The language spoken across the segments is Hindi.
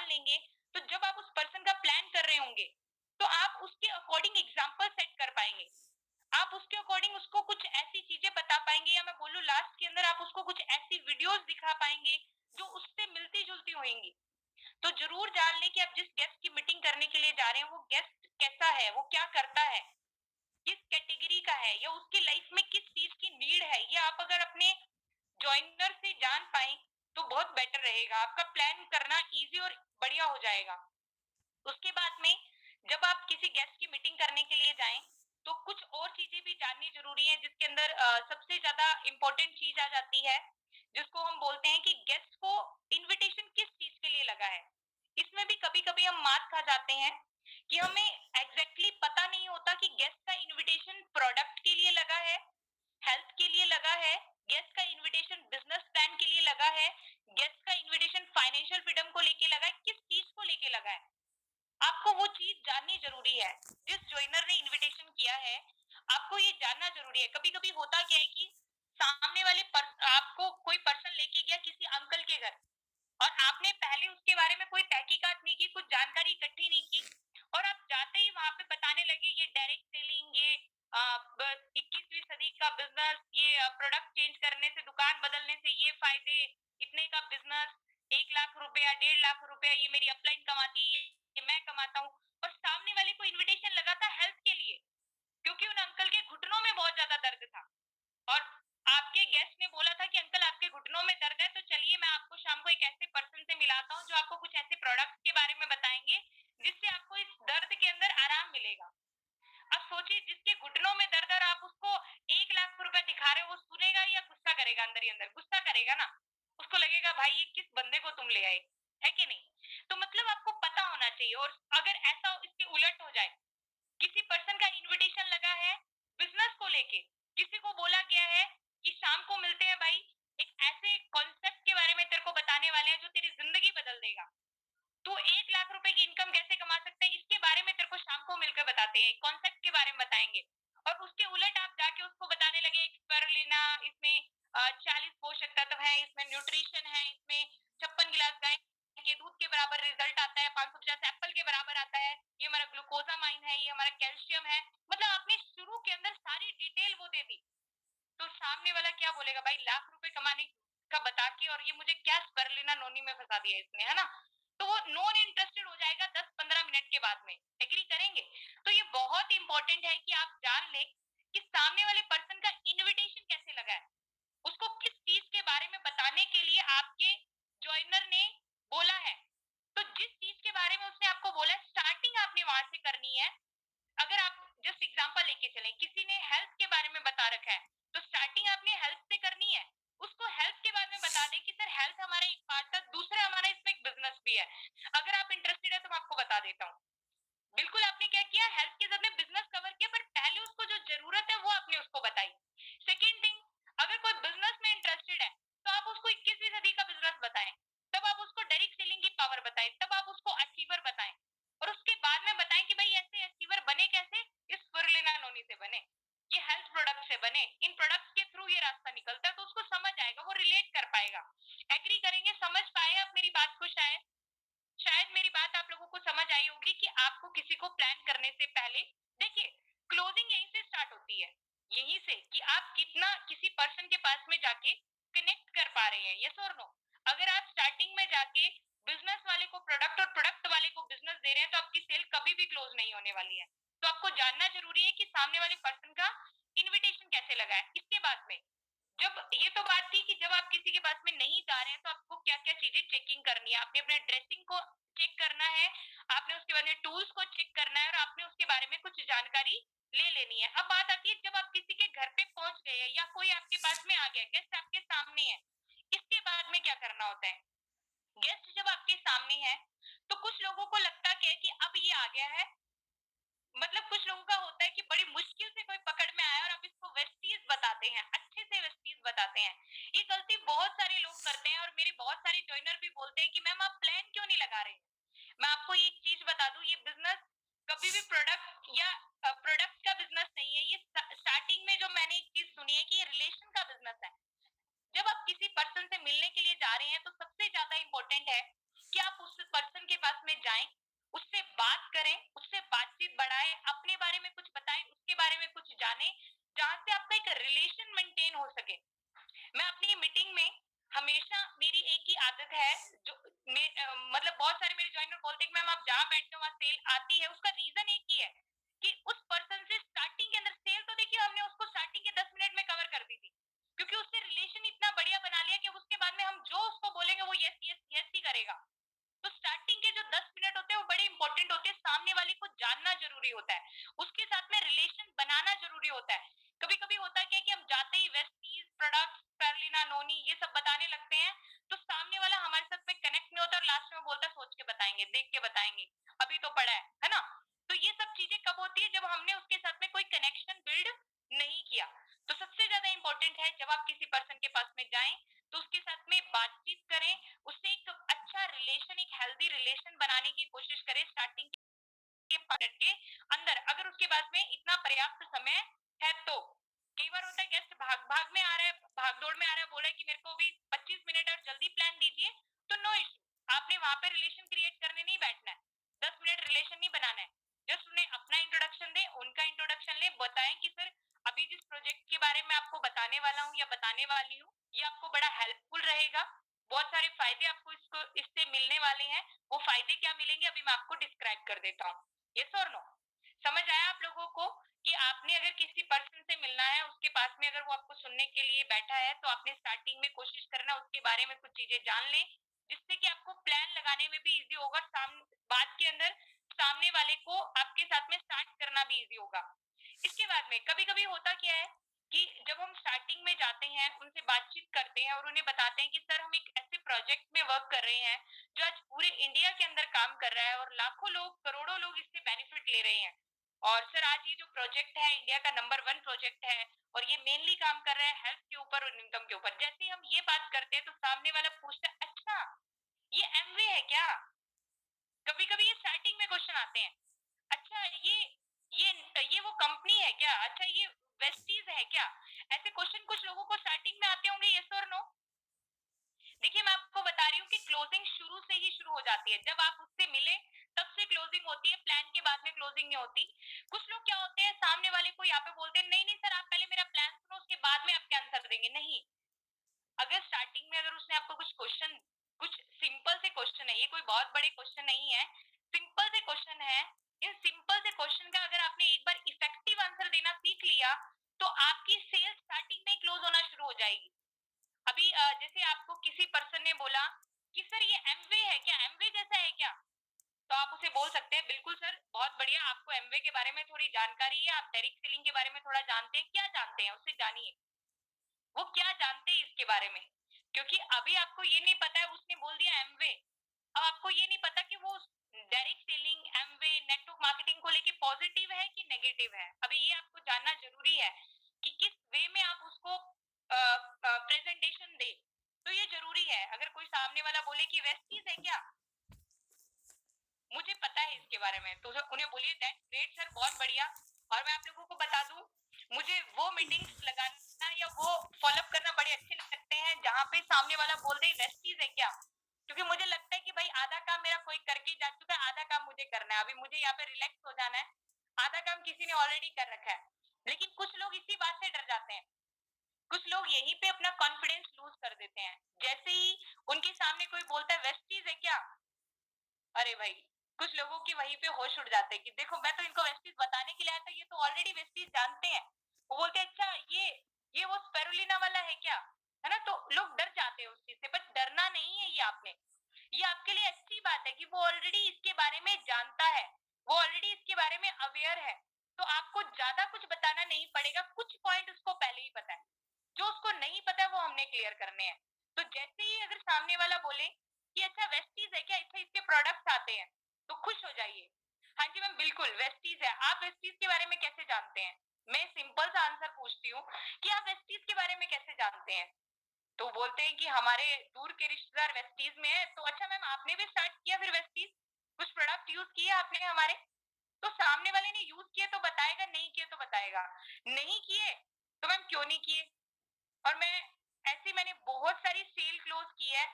लेंगे, तो जब आप उस पर्सन का प्लान कर रहे होंगे, तो आप उसके अकॉर्डिंग एग्जाम्पल सेट कर पाएंगे। आप उसके अकॉर्डिंग उसको कुछ ऐसी चीजें बता पाएंगे, या मैं बोलूँ लास्ट के अंदर आप उसको कुछ ऐसी वीडियोस दिखा पाएंगे जो उससे मिलती जुलती होंगी। तो जरूर जान लें कि आप जिस गेस्ट की मीटिंग करने के लिए जा रहे हैं वो गेस्ट कैसा है, वो क्या करता है, किस कैटेगरी का है, या उसकी लाइफ में किस चीज की नीड है। ये आप अगर अपने ज्वाइनर से जान पाए तो बहुत बेटर रहेगा, आपका प्लान करना इजी और बढ़िया हो जाएगा। उसके बाद में जब आप किसी गेस्ट की मीटिंग करने के लिए जाएं, तो कुछ और चीजें भी जाननी जरूरी है, जिसके अंदर सबसे ज्यादा इंपॉर्टेंट चीज आ जाती है, जिसको हम बोलते हैं कि गेस्ट को इनविटेशन किस चीज के लिए लगा है। इसमें भी कभी कभी हम मात खा जाते हैं कि हमें एग्जैक्टली पता नहीं होता कि गेस्ट का इनविटेशन प्रोडक्ट के लिए लगा है, हेल्थ के लिए लगा है, गेस्ट का इनविटेशन बिजनेस प्लान के लिए लगा है, गेस्ट का इनविटेशन फाइनेंशियल फ्रीडम को लेके लगा है, किस चीज को लेके लगा है। आपको वो चीज जाननी जरूरी है। जिस ज्वाइनर ने इनविटेशन किया है, आपको ये जानना जरूरी है। कभी कभी होता क्या है कि सामने वाले आपको कोई पर्सन लेके गया किसी अंकल के घर, और आपने पहले उसके बारे में कोई तहकीकात नहीं की, कुछ जानकारी इकट्ठी नहीं की, और आप जाते ही वहां पे बताने लगे ये डायरेक्ट सेलिंग, ये 21वीं सदी का बिजनेस, ये प्रोडक्ट चेंज करने से, दुकान बदलने से ये फायदे, इतने का बिजनेस, 1 लाख रुपया, 1.5 लाख रुपया, ये मेरी अपलाइन कमाती है, ये मैं कमाता हूँ। और सामने वाले को इनविटेशन लगा था हेल्थ के लिए, क्योंकि उन अंकल के घुटनों में बहुत ज्यादा दर्द था, और आपके गेस्ट ने बोला था कि अंकल आपके घुटनों में दर्द है, तो चलिए मैं आपको शाम को एक ऐसे पर्सन से मिलाता हूँ जो आपको कुछ ऐसे प्रोडक्ट्स के बारे में बताएंगे जिससे आपको इस दर्द के अंदर आराम मिलेगा। अब सोचिए, जिसके घुटनों में दर्द है, आप उसको 1 लाख रुपए दिखा रहे हो, वो सुनेगा या गुस्सा करेगा? अंदर ही अंदर गुस्सा करेगा ना। उसको लगेगा भाई ये किस बंदे को तुम ले आए, है कि नहीं? तो मतलब आपको पता होना चाहिए। और अगर ऐसा इसके उलट हो जाए, किसी पर्सन का इनविटेशन लगा है बिजनेस को लेके, किसी को बोला गया है कि शाम को मिलते हैं भाई, एक ऐसे कॉन्सेप्ट के बारे में तेरे को बताने वाले हैं जो तेरी जिंदगी बदल देगा, तू 1 लाख रुपए की इनकम कैसे कमा सकते हैं, इसके बारे में तेरे को शाम को मिलकर बताते हैं, कॉन्सेप्ट के बारे में बताएंगे। और उसके उलट आप जाके उसको बताने लगे स्पिरुलिना, इसमें 40 पोषक तत्व है, इसमें न्यूट्रिशन है, इसमें 56 गिलास गाय के दूध के बराबर रिजल्ट आता है, 550 एप्पल के बराबर आता है, ये हमारा ग्लूकोजामाइन है, ये हमारा कैल्शियम है। मतलब आपने शुरू के अंदर सारी डिटेल वो दे दी, तो सामने वाला क्या बोलेगा, भाई लाख रुपए कमाने का बता के और ये मुझे क्या स्पिरुलिना नोनी में फंसा दिया इसने, है ना? तो वो नॉन इंटरेस्टेड हो जाएगा 10-15 मिनट के बाद में। एग्री करेंगे? तो ये बहुत इंपॉर्टेंट है कि आप जान लें कि सामने वाले पर्सन का इनविटेशन कैसे लगा है, उसको किस चीज के बारे में बताने के लिए आपके ज्वाइनर ने बोला है। तो जिस चीज के बारे में उसने आपको बोला है, स्टार्टिंग आपने वहां से करनी है। अगर आप जस्ट एग्जांपल लेके चलें, किसी ने हेल्थ के बारे में बता रखा है, तो स्टार्टिंग आपने हेल्थ से करनी है। उसको हेल्थ के बारे में बता दें कि सर हेल्थ हमारा एक पार्ट है, दूसरा हमारा इसमें एक बिजनेस भी है, अगर आप इंटरेस्टेड है तो मैं आपको बता देता हूँ। बिल्कुल आपने क्या किया, हेल्थ के साथ में बिजनेस कवर किया, पर पहले उसको जो जरूरत है वो आपने उसको बताई। सेकेंड थिंग, अगर कोई बिजनेस में इंटरेस्टेड है तो आप उसको 21वीं सदी का बिजनेस बताएं, तब आप उसको डायरेक्ट सेलिंग की पावर बताएं, तब आप उसको अचीवर बताएं, और उसके बाद में बताएं कि भाई ऐसे अचीवर बने कैसे, इस स्पिरुलिना नोनी से बने, ये हेल्थ प्रोडक्ट से बने, इन प्रोडक्ट्स के थ्रू ये रास्ता निकलता है, तो उसको समझ आएगा, वो रिलेट कर पाएगा। एग्री करेंगे? समझ पाए आप मेरी बात को? शायद शायद मेरी बात आप लोगों को समझ आई होगी कि आपको किसी को प्लान करने से पहले, देखिए, क्लोजिंग यहीं से स्टार्ट होती है, यहीं से कि आप कितना किसी पर्सन के पास में जाके कनेक्ट कर पा रहे हैं, यस और नो। अगर आप स्टार्टिंग में जाके बिजनेस वाले को प्रोडक्ट और प्रोडक्ट वाले को बिजनेस दे रहे हैं, तो आपकी सेल कभी भी क्लोज नहीं होने वाली है। तो आपको जानना जरूरी है कि सामने वाले पर्सन का इनविटेशन कैसे लगा है। इसके बाद में, जब ये तो बात थी कि जब आप किसी के पास में नहीं जा रहे हैं तो आपको क्या क्या चीजें चेकिंग करनी है। आपने अपने ड्रेसिंग को चेक करना है, आपने उसके बाद में टूल्स को चेक करना है, और आपने उसके बारे में कुछ जानकारी ले लेनी है। अब बात आती है जब आप किसी के घर पे पहुंच गए हैं या कोई आपके पास में आ गया, गेस्ट आपके सामने है, इसके बाद में क्या करना होता है। गेस्ट जब आपके सामने है तो कुछ लोगों को लगता क्या है कि अब ये आ गया है, मतलब कुछ लोगों का होता है कि बड़ी मुश्किल से कोई पकड़ में आया और अब इसको वेस्टीज बताते हैं, अच्छे से वेस्टीज बताते हैं। ये गलती बहुत सारे लोग करते हैं, और मेरे बहुत सारे ज्वाइनर भी बोलते हैं कि मैम आप प्लान क्यों नहीं लगा रहे। मैं आपको एक चीज बता दूं, ये बिजनेस कभी भी प्रोडक्ट या प्रोडक्ट का बिजनेस नहीं है। ये स्टार्टिंग में जो मैंने एक चीज सुनी है कि ये रिलेशन का बिजनेस है। जब आप किसी पर्सन से मिलने के लिए जा रहे हैं तो सबसे ज्यादा इंपॉर्टेंट है कि आप उस पर्सन उससे बात करें, उससे बातचीत बढ़ाएं, अपने बारे में कुछ बताएं, उसके बारे में कुछ जाने, जहां से आपका एक रिलेशन मेंटेन हो सके। मैं अपनी मीटिंग में हमेशा, मेरी एक ही आदत है, जो मतलब बहुत सारे मेरे ज्वाइनर बोलते हैं कि मैम आप जहाँ बैठते हो वहां सेल आती है। उसका रीजन एक ही है कि उस पर्सन से स्टार्टिंग के अंदर सेल, तो देखिए हमने उसको स्टार्टिंग के 10 मिनट में कवर कर दी थी, क्योंकि उससे रिलेशन इतना बढ़िया बना लिया कि उसके बाद में हम जो उसको बोलेंगे वो यस यस यस ही करेगा। तो स्टार्टिंग के जो 10 मिनट होते हैं वो बड़े इंपॉर्टेंट होते हैं, सामने वाले को जानना जरूरी होता है, उसके साथ में रिलेशन बनाना जरूरी होता है। कभी कभी होता है क्या कि हम जाते ही वेस्टीज प्रोडक्ट्स, स्पेरुलिना नोनी ये सब बताने लगते हैं, तो सामने वाला हमारे साथ में कनेक्ट नहीं होता और लास्ट में बोलता है सोच के बताएंगे, देख के बताएंगे, अभी तो पड़ा है ना। तो ये सब चीजें कब होती है, जब हमने उसके साथ में कोई कनेक्शन बिल्ड नहीं किया। तो सबसे ज्यादा इंपॉर्टेंट है जब आप किसी पर्सन के पास में जाएं तो उसके साथ में बातचीत करें, उससे एक अच्छा रिलेशन, एक हेल्दी रिलेशन बनाने की कोशिश करें स्टार्टिंग के मिनट के अंदर, अगर उसके पास में इतना पर्याप्त समय है तो। कई बार होता है गेस्ट भाग भाग में आ रहा है, भाग दौड़ में आ रहा है, बोल रहा है कि मेरे को भी 25 मिनट और जल्दी प्लान दीजिए, तो नो इशू, आपने वहां पे रिलेशन क्रिएट करने नहीं बैठना है, 10 मिनट रिलेशन नहीं बनाना है। जस्ट उन्हें अपना इंट्रोडक्शन दे, उनका इंट्रोडक्शन ले, बताएं कि सर अभी जिस प्रोजेक्ट के बारे में आपको बताने वाला हूँ या बताने वाली हूँ, ये आपको बड़ा हेल्पफुल रहेगा, बहुत सारे फायदे आपको इसको इससे मिलने वाले हैं। वो फायदे क्या मिलेंगे अभी मैं आपको डिस्क्राइब कर देता हूँ। यस और नो, समझ आया आप लोगों को कि आपने अगर किसी पर्सन से मिलना है, उसके पास में अगर वो आपको सुनने के लिए बैठा है, तो आपने स्टार्टिंग में कोशिश करना उसके बारे में कुछ चीजें जान लें, जिससे कि आपको प्लान लगाने में भी इजी होगा, बात के अंदर सामने वाले को आपके साथ में स्टार्ट करना भी इजी होगा। इसके बाद में कभी कभी होता क्या है कि जब हम स्टार्टिंग में जाते हैं, उनसे बातचीत करते हैं और उन्हें बताते हैं कि सर हम एक ऐसे प्रोजेक्ट में वर्क कर रहे हैं जो आज पूरे इंडिया के अंदर काम कर रहा है और लाखों लोग, करोड़ों लोग इससे बेनिफिट ले रहे हैं, और सर आज ये जो प्रोजेक्ट है इंडिया का नंबर 1 प्रोजेक्ट है, और ये मेनली काम कर रहा है हेल्थ के ऊपर और इनकम के ऊपर। जैसे ही हम ये बात करते हैं तो सामने वाला पूछता है अच्छा ये एमवे है क्या। कभी कभी ये स्टार्टिंग में क्वेश्चन आते हैं, अच्छा ये वो कंपनी है क्या, अच्छा ये वेस्टीज है क्या। ऐसे क्वेश्चन कुछ लोगों को स्टार्टिंग में आते होंगे, यस और नो। देखिए मैं आपको बता रही हूँ कि क्लोजिंग शुरू से ही शुरू हो जाती है, जब आप उससे मिले तब से क्लोजिंग होती है, प्लान के बाद में क्लोजिंग नहीं होती। कुछ लोग क्या होते हैं, सामने वाले को यहाँ पे बोलते हैं नहीं नहीं सर आप पहले मेरा प्लान सुनो, उसके बाद में आपके आंसर देंगे। नहीं, अगर स्टार्टिंग में अगर उसने आपको कुछ क्वेश्चन, कुछ सिंपल से क्वेश्चन है, ये कोई बहुत बड़े क्वेश्चन नहीं है, सिंपल से क्वेश्चन है, इन सिंपल से क्वेश्चन का अगर आपने एक बार इफेक्टिव आंसर देना सीख लिया तो आपकी सेल्स स्टार्टिंग में क्लोज होना शुरू हो जाएगी। अभी जैसे आपको किसी पर्सन ने बोला कि सर ये एमवे है क्या, एमवे जैसा है क्या, तो आप उसे बोल सकते हैं बिल्कुल सर बहुत बढ़िया, आपको एमवे के बारे में थोड़ी जानकारी है, आप डायरेक्ट सेलिंग के बारे में थोड़ा जानते हैं, क्या जानते हैं उससे जानिए, वो क्या जानते हैं इसके बारे में। क्योंकि अभी आपको ये नहीं पता है, उसने बोल दिया एमवे, अब आपको ये नहीं पता कि वो direct selling, Amway, network marketing को लेके पॉजिटिव है कि नेगेटिव है। अभी ये आपको जानना जरूरी है कि किस वे में आप उसको प्रेजेंटेशन दे, तो ये जरूरी है। अगर कोई सामने वाला बोले कि वेस्टीज है क्या, मुझे पता है इसके बारे में, तो उन्हें बोलिए दैट्स ग्रेट सर, बहुत बढ़िया, और मैं आप लोगों को बता दूं मुझे वो मीटिंग्स लगाना या वो फॉलोअप करना बड़े अच्छे लगते हैं जहाँ पे सामने वाला बोल दे वेस्टीज है क्या, क्योंकि मुझे लगता है कि भाई आधा काम मेरा कोई करके जा चुका है, आधा काम मुझे करना है, अभी मुझे यहाँ पे रिलैक्स हो जाना है, आधा काम किसी ने ऑलरेडी कर रखा है। लेकिन कुछ लोग इसी बात से डर जाते हैं, कुछ लोग यहीं पे अपना कॉन्फिडेंस लूज कर देते हैं, जैसे ही उनके सामने कोई बोलता है वेस्टीज है क्या, अरे भाई कुछ लोगों की वहीं पे होश उड़ जाते हैं कि देखो मैं तो इनको वेस्टीज बताने के लिए आया था, ये तो ऑलरेडी वेस्टीज जानते हैं। वो बोलते हैं अच्छा ये वो स्पेरुलिना वाला है क्या, है ना। तो लोग डर जाते हैं उस चीज से, बट डरना नहीं है ये आपने, ये आपके लिए अच्छी बात है कि वो ऑलरेडी इसके बारे में जानता है, वो ऑलरेडी इसके बारे में अवेयर है, तो आपको ज्यादा कुछ बताना नहीं पड़ेगा, कुछ पॉइंट उसको पहले ही पता है, जो उसको नहीं पता वो हमने क्लियर करने हैं। तो जैसे ही अगर सामने वाला बोले कि अच्छा वेस्टीज है क्या, अच्छा इसके प्रोडक्ट्स आते हैं, तो खुश हो जाइए, हाँ जी मैम बिल्कुल वेस्टीज है, आप वेस्टीज के बारे में कैसे जानते हैं। मैं सिंपल सा आंसर पूछती हूँ कि आप वेस्टीज के बारे में कैसे जानते हैं, तो बोलते हैं कि हमारे दूर के रिश्तेदार वेस्टीज में है, तो अच्छा मैम आपने भी स्टार्ट किया फिर वेस्टीज, कुछ प्रोडक्ट यूज किए आपने हमारे, तो सामने वाले ने यूज किए तो बताएगा, नहीं किए तो बताएगा, नहीं किए तो मैम क्यों नहीं किए। और मैंने बहुत सारी सेल क्लोज की है,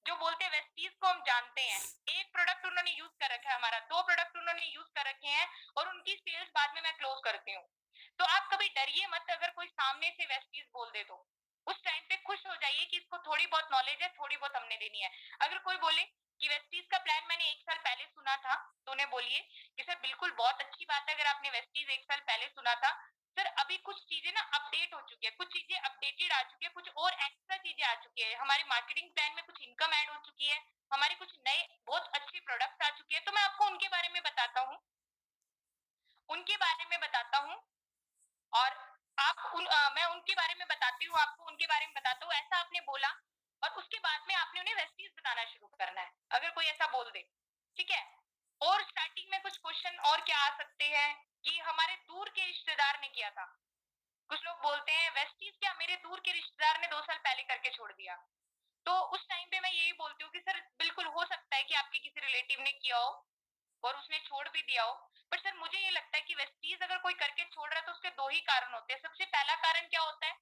जो बोलते हैं वेस्टीज को हम जानते हैं, एक प्रोडक्ट उन्होंने यूज कर रखा है रखा है हमारा, 2 प्रोडक्ट उन्होंने यूज कर रखे हैं और उनकी सेल्स बाद में मैं क्लोज करती हूँ। तो आप कभी डरिए मत अगर कोई सामने से वेस्टीज बोल दे तो। उस टाइम पे खुश हो जाइए कि इसको थोड़ी बहुत नॉलेज है, थोड़ी बहुत हमने लेनी है। अगर कोई बोले कि वेस्टीज का प्लान मैंने 1 साल पहले सुना था, तो उन्हें बोलिए कि सर बिल्कुल बहुत अच्छी बात है अगर आपने वेस्टीज 1 साल पहले सुना था। सर अभी कुछ चीजें ना अपडेट हो चुकी है, कुछ चीजें अपडेटेड आ चुकी है, कुछ और एक्स्ट्रा चीजें आ चुकी है, हमारे मार्केटिंग प्लान में कुछ इनकम ऐड हो चुकी है, हमारे कुछ नए बहुत अच्छे प्रोडक्ट्स आ चुके हैं, तो मैं आपको उनके बारे में बताता हूँ, उनके बारे में बताता हूँ। और मैं उनके बारे में बताती हूँ, आपको उनके बारे में बताता हूँ। ऐसा आपने बोला और उसके बाद में आपने उन्हें वेस्टीज बताना शुरू करना है, अगर कोई ऐसा बोल दे, ठीक है। और स्टार्टिंग में कुछ क्वेश्चन और क्या आ सकते हैं कि हमारे दूर के रिश्तेदार ने किया था। कुछ लोग बोलते हैं वेस्टीज क्या मेरे दूर के रिश्तेदार ने 2 साल पहले करके छोड़ दिया। तो उस टाइम पे मैं यही बोलती हूँ कि सर बिल्कुल हो सकता है कि आपके किसी रिलेटिव ने किया हो और उसने छोड़ भी दिया हो, पर सर मुझे ये लगता है कि वेस्टीज अगर कोई करके छोड़ रहा है तो उसके 2 ही कारण होते हैं। सबसे पहला कारण क्या होता है,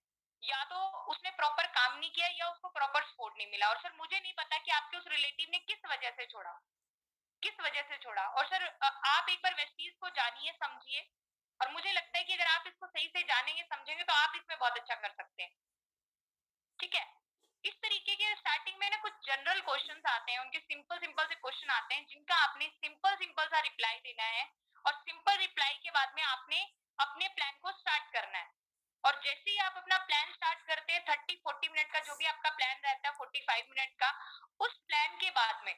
या तो उसने प्रॉपर काम नहीं किया या उसको प्रॉपर सपोर्ट नहीं मिला। और सर मुझे नहीं पता कि आपके उस रिलेटिव ने किस वजह से छोड़ा, किस वजह से छोड़ा। और सर आप एक बार वेस्टीज को जानिए, समझिए, और मुझे लगता है कि अगर आप इसको सही से जानेंगे समझेंगे तो आप इसमें बहुत अच्छा कर सकते हैं, ठीक है। इस तरीके के स्टार्टिंग में ना कुछ जनरल क्वेश्चंस आते हैं, उनके सिंपल सिंपल से क्वेश्चन आते हैं जिनका आपने सिंपल सिंपल सा रिप्लाई देना है, और सिंपल रिप्लाई के बाद में आपने अपने प्लान को स्टार्ट करना है। और जैसे ही आप अपना प्लान स्टार्ट करते हैं 30-40 मिनट का जो भी आपका प्लान रहता है 45 मिनट का, उस प्लान के बाद में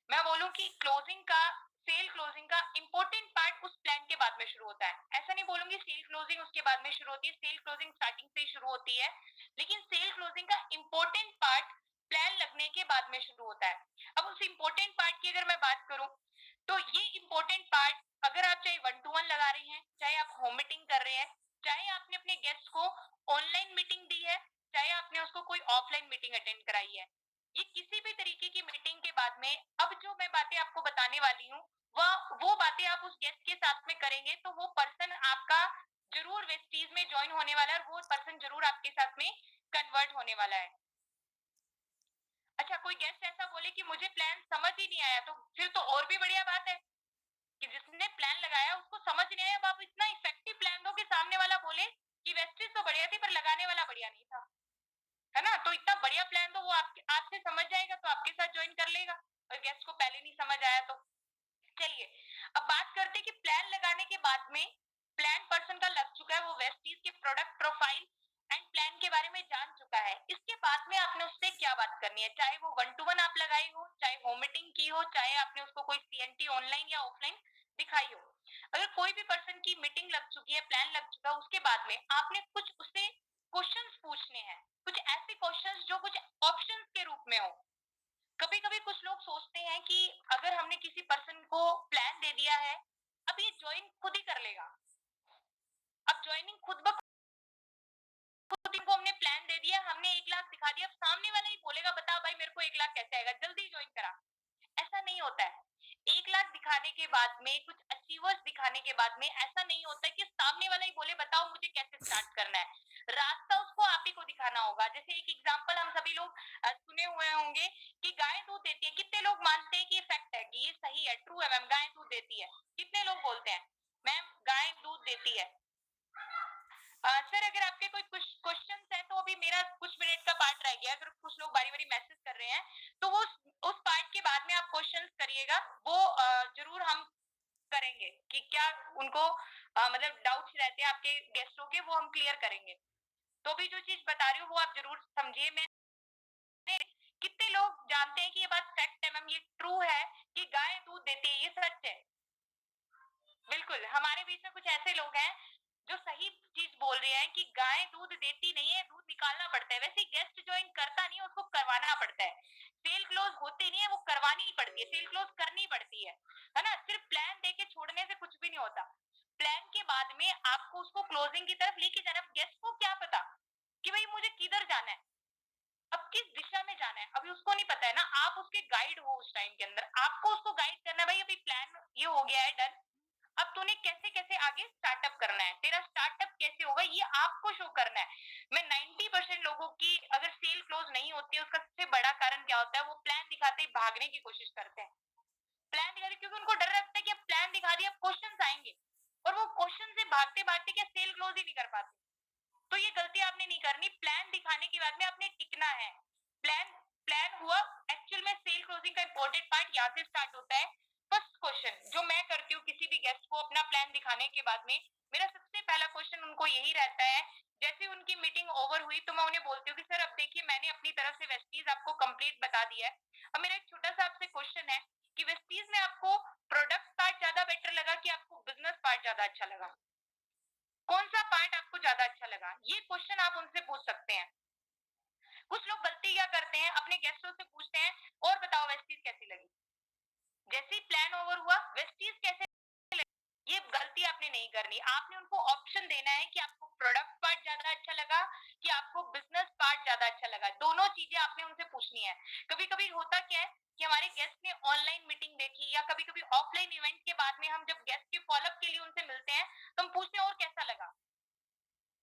मैं बोलूं कि क्लोजिंग का, सेल क्लोजिंग का इंपॉर्टेंट पार्ट उस प्लान के बाद में शुरू होता है। ऐसा नहीं बोलूंगी सेल क्लोजिंग उसके बाद में शुरू होती है, सेल क्लोजिंग स्टार्टिंग से ही शुरू होती है, लेकिन सेल क्लोजिंग का इंपॉर्टेंट पार्ट प्लान लगने के बाद में शुरू होता है। अब उस इंपॉर्टेंट पार्ट की अगर मैं बात करूं तो ये इंपॉर्टेंट पार्ट अगर आप चाहे 1 to 1 लगा रही हैं, चाहे आप होम मीटिंग कर रहे हैं, चाहे आपने अपने गेस्ट को ऑनलाइन मीटिंग दी है, चाहे आपने उसको कोई ऑफलाइन मीटिंग अटेंड कराई है, ये किसी भी तरीके की मीटिंग के बाद में अब जो मैं बातें आपको बताने वाली हूँ वो बातें आप उस गेस्ट के साथ में करेंगे तो वो पर्सन आपका जरूर वेस्टीज में ज्वाइन होने वाला है और वो पर्सन जरूर आपके साथ में कन्वर्ट होने वाला है। अच्छा, कोई गेस्ट ऐसा बोले कि मुझे प्लान समझ ही नहीं आया, तो फिर तो और भी बढ़िया बात है कि जिसने प्लान लगाया उसको समझ नहीं आया। अब आप इतना इफेक्टिव प्लान दो कि सामने वाला बोले कि वेस्टीज तो बढ़िया थी पर लगाने वाला बढ़िया नहीं था, है ना। तो इतना बढ़िया प्लान दो, वो आपके आपसे समझ जाएगा तो आपके साथ ज्वाइन कर लेगा, और गेस्ट को पहले नहीं समझ आया तो। चलिए अब बात करते हैं कि प्लान लगाने के बाद में प्लान पर्सन का लग चुका है, वो वेस्टीज के प्रोडक्ट प्रोफाइल एंड प्लान के बारे में जान चुका है, इसके बाद में आपने उससे क्या बात करनी है, चाहे वो 1 to 1 आप लगाई हो, चाहे होम मीटिंग की हो, चाहे आपने उसको कोई सीएनटी ऑनलाइन या ऑफलाइन दिखाई हो। अगर कोई भी पर्सन की मीटिंग लग चुकी है, प्लान लग चुका है, उसके बाद में आपने कुछ उससे क्वेश्चंस पूछने हैं, कुछ ऐसे क्वेश्चंस जो कुछ ऑप्शंस के रूप में हो। कभी कभी कुछ लोग सोचते हैं कि अगर हमने किसी पर्सन को प्लान दे दिया है अब ये ज्वाइन खुद ही कर लेगा, अब ज्वाइनिंग खुद ब खुद इनको हमने प्लान दे दिया, हमने 1 लाख दिखा दिया, अब सामने वाला ही बोलेगा बता भाई मेरे को 1 लाख कैसे आएगा, जल्दी ज्वाइन करा। ऐसा नहीं होता है। 1 लाख दिखाने के बाद में, कुछ अचीवर्स दिखाने के बाद में ऐसा नहीं होता है कि सामने वाला ही बोले बताओ मुझे कैसे स्टार्ट करना है, रास्ता उसको आप ही को दिखाना होगा। जैसे एक एग्जांपल हम सभी लोग सुने हुए होंगे कि गाय दूध देती है, कितने लोग मानते हैं कि ये फैक्ट है कि ये सही है, ट्रू है मैम, गाय दूध देती है, कितने लोग बोलते हैं मैम गाय दूध देती है। सर अगर आपके कोई कुछ क्वेश्चंस है तो अभी मेरा कुछ मिनट का पार्ट रह गया, अगर कुछ लोग बारी बारी मैसेज कर रहे हैं तो वो उस पार्ट के बाद में आप क्वेश्चंस करिएगा, वो जरूर हम करेंगे कि क्या उनको मतलब डाउट्स रहते हैं आपके गेस्टों के, वो हम क्लियर करेंगे। तो भी जो चीज बता रही हूँ वो आप जरूर समझिए। मैंने कितने लोग जानते हैं कि ये बात फैक्ट है मैम, ये ट्रू है कि गाय दूध देती है, ये सच है। बिल्कुल हमारे बीच में कुछ ऐसे लोग हैं जो सही चीज बोल रहे हैं कि गाय दूध देती नहीं है, दूध निकालना पड़ता है। वैसे गेस्ट ज्वाइन करता नहीं है, उसको करवाना पड़ता है। सेल क्लोज होती नहीं है, वो करवानी ही पड़ती है, सेल क्लोज करनी पड़ती है ना। सिर्फ प्लान देके छोड़ने से कुछ भी नहीं होता। प्लान के बाद में आपको उसको क्लोजिंग की तरफ लेके जाना। गेस्ट को क्या पता कि भाई मुझे किधर जाना है, अब किस दिशा में जाना है, अभी उसको नहीं पता है ना। आप उसके गाइड हो, उस टाइम के अंदर आपको उसको गाइड करना है। भाई अभी प्लान ये हो गया है डन, अब तूने कैसे कैसे आगे स्टार्टअप करना है, तेरा स्टार्टअप कैसे होगा ये आपको शो करना है। मैं 90% लोगों की अगर सेल क्लोज नहीं होती है उसका सबसे बड़ा कारण क्या होता है, वो प्लान दिखाते ही भागने की कोशिश करते हैं। प्लान दिखाते क्योंकि उनको डर है बाद ही अब क्वेश्चंस आएंगे और वो क्वेश्चन से भागते भागते क्या सेल क्लोज ही नहीं कर पाते। तो ये गलती आपने नहीं करनी। प्लान दिखाने के बाद में आपने टिकना है। प्लान प्लान हुआ, एक्चुअल में सेल क्लोजिंग का इंपॉर्टेंट पार्ट यहाँ से स्टार्ट होता है। फर्स्ट क्वेश्चन जो मैं करती हूँ किसी भी गेस्ट को अपना प्लान दिखाने के बाद में, मेरा सबसे पहला क्वेश्चन उनको यही रहता है। जैसे उनकी मीटिंग ओवर हुई तो मैं उन्हें बोलती हूँ कि सर अब देखिए मैंने अपनी तरफ से वेस्टीज आपको कंप्लीट बता दिया है। अब मेरा एक छोटा सा आपसे क्वेश्चन है कि वेस्टीज में आपको प्रोडक्ट पार्ट ज्यादा बेटर लगा कि आपको बिजनेस पार्ट ज्यादा अच्छा लगा? कौन सा पार्ट आपको ज्यादा अच्छा लगा? ये क्वेश्चन आप उनसे पूछ सकते हैं। कुछ लोग गलती क्या करते हैं, अपने गेस्टों से पूछते हैं और बताओ वेस्टीज कैसी लगी। जैसे ही प्लान ओवर हुआ वेस्टीज कैसे लगी, ये गलती आपने नहीं करनी। आपने उनको ऑप्शन देना है कि आपको प्रोडक्ट पार्ट ज्यादा अच्छा लगा कि आपको बिजनेस पार्ट ज्यादा अच्छा लगा। दोनों चीजें आपने उनसे पूछनी है। कभी कभी होता क्या है कि हमारे गेस्ट ने ऑनलाइन मीटिंग देखी या कभी कभी ऑफलाइन इवेंट के बाद में हम जब गेस्ट के फॉलोअप के लिए उनसे मिलते हैं तो हम पूछते हैं और कैसा लगा।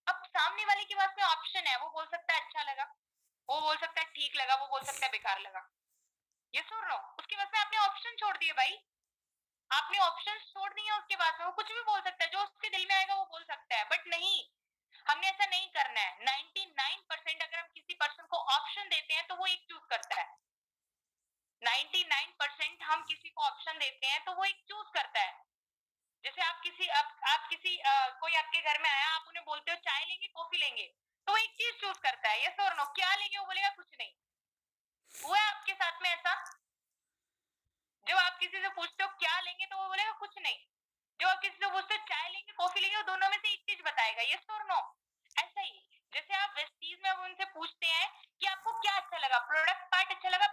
अब सामने वाले के पास में ऑप्शन है, वो बोल सकता है अच्छा लगा, वो बोल सकता है ठीक लगा, वो बोल सकता है बेकार लगा। यस और नो? उसके पास में आपने ऑप्शन छोड़ दिए भाई, आपने ऑप्शन छोड़ दिए उसके पास में। वो कुछ भी बोल सकता है, जो उसके दिल में आएगा वो बोल सकता है, बट नहीं, हमने ऐसा नहीं करना है। 99% अगर हम किसी पर्सन को ऑप्शन देते हैं तो वो एक चूज करता है। 99% हम किसी को ऑप्शन देते हैं तो वो एक चूज करता है। जैसे आप किसी कोई आपके घर में आया, आप उन्हें बोलते हो चाय लेंगे कॉफी लेंगे, तो वो एक चीज चूज करता है। यस और नो? क्या लेंगे वो बोलेगा कुछ नहीं। हुआ है आपके साथ में ऐसा? जब आप किसी से पूछते हो क्या लेंगे तो वो बोलेगा कुछ नहीं। जब आप किसी से पूछते हो चाय लेंगे कॉफी लेंगे, वो दोनों में से एक चीज बताएगा। यस और नो? ऐसा ही जैसे आप वेस्टीज में उनसे पूछते हैं कि आपको क्या अच्छा लगा, प्रोडक्ट पार्ट अच्छा लगा,